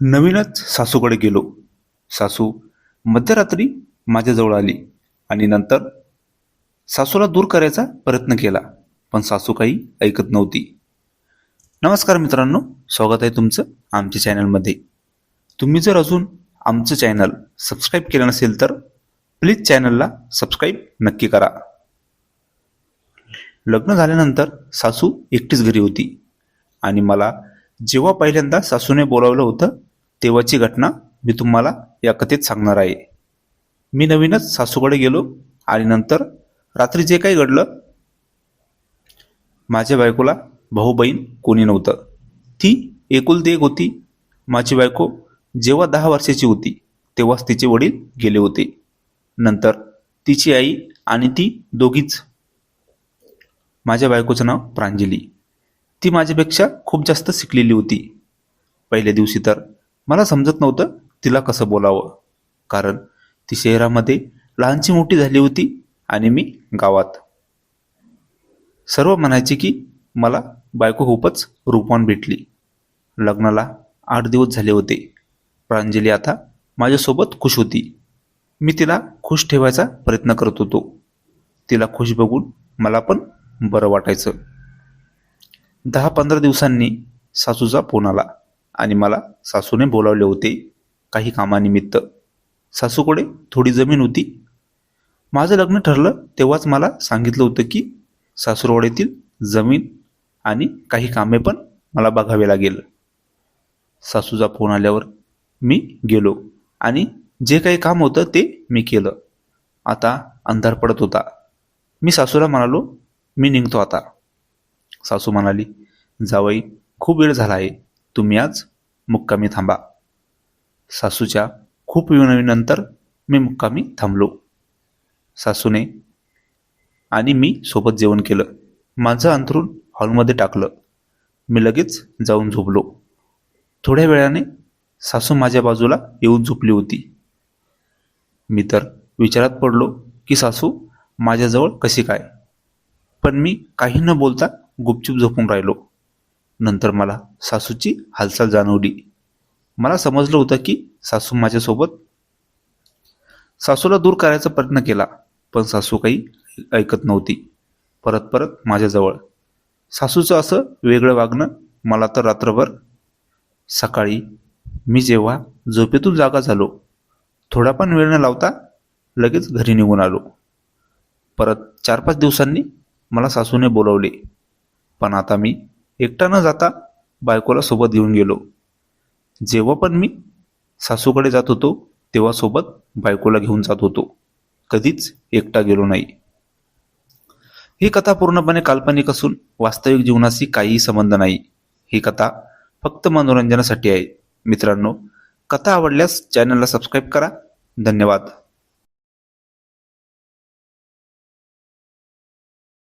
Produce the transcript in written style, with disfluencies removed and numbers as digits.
नवीनच सासूकडे गेलो. सासू मध्यरात्री माझ्याजवळ आली आणि नंतर सासूला दूर करायचा प्रयत्न केला, पण सासू काही ऐकत नव्हती. नमस्कार मित्रांनो, स्वागत आहे तुमचं आमच्या चॅनलमध्ये. तुम्ही जर अजून आमचं चॅनल सबस्क्राईब केलं नसेल तर प्लीज चॅनलला सबस्क्राईब नक्की करा. लग्न झाल्यानंतर सासू एकटीच घरी होती आणि मला जेव्हा पहिल्यांदा सासूने बोलावलं होतं तेव्हाची घटना मी तुम्हाला या कथेत सांगणार आहे. मी नवीनच सासूकडे गेलो आणि नंतर रात्री जे काही घडलं, माझ्या बायकोला भाऊ बहीण कोणी नव्हतं. ती एकुलती एक होती. माझी बायको जेव्हा 10 वर्षाची होती तेव्हाच तिचे वडील गेले होते. नंतर तिची आई आणि ती दोघीच. माझ्या बायकोचं नाव प्रांजली. ती माझ्यापेक्षा खूप जास्त शिकलेली होती. पहिल्या दिवशी तर मला समजत नव्हतं तिला कसं बोलावं, कारण ती शहरामध्ये लहानची मोठी झाली होती आणि मी गावात. सर्व म्हणायचे की मला बायको खूपच रूपवान भेटली. लग्नाला 8 दिवस झाले होते. प्रांजली आता माझ्यासोबत खुश होती. मी तिला खुश ठेवायचा प्रयत्न करत होतो. तिला खुश बघून मला पण बरं वाटायचं. 10-15 दिवसांनी सासूचा फोन आला आणि मला सासूने बोलावले होते काही कामानिमित्त. सासूकडे थोडी जमीन होती. माझं लग्न ठरलं तेव्हाच मला सांगितलं होतं की सासूरवाडीतील जमीन आणि काही कामे पण मला बघावे लागेल. सासूचा फोन आल्यावर मी गेलो आणि जे काही काम होतं ते मी केलं. आता अंधार पडत होता. मी सासूला म्हणालो, मी निघतो आता. सासू म्हणाली, जावई, खूप वेळ झाला आहे, तुम्ही आज मुक्कामी थांबा. सासूच्या खूप विनंतीनंतर मी मुक्कामी थांबलो. सासूने आणि मी सोबत जेवण केलं. माझं अंथरूण हॉलमध्ये टाकलं. मी लगेच जाऊन झोपलो. थोड्या वेळाने सासू माझ्या बाजूला येऊन झोपली होती. मी तर विचारात पडलो की सासू माझ्याजवळ कशी काय, पण मी काही न बोलता गुपचूप झोपून राहिलो. नंतर मला सासूची हालचाल जाणवली. मला समजलं होतं की सासू माझ्यासोबत. सासूला दूर करायचा प्रयत्न केला, पण सासू काही ऐकत नव्हती. परत परत माझ्याजवळ. सासूचं असं वेगळं वागणं मला तर रात्रभर. सकाळी मी जेव्हा झोपेतून जागा झालो, थोडा पण वेळ न लावता लगेच घरी निघून आलो. परत 4-5 दिवसांनी मला सासूने बोलवले, पण आता मी एकटा न जाता बायकोला सोबत घेऊन गेलो. जेव्हा पण मी सासूकडे जात होतो तेव्हा सोबत बायकोला घेऊन जात होतो. कधीच एकटा गेलो नाही. ही कथा पूर्णपणे काल्पनिक असून वास्तविक जीवनाशी काहीही संबंध नाही. ही कथा फक्त मनोरंजनासाठी आहे. मित्रांनो, कथा आवडल्यास चॅनलला सबस्क्राईब करा. धन्यवाद.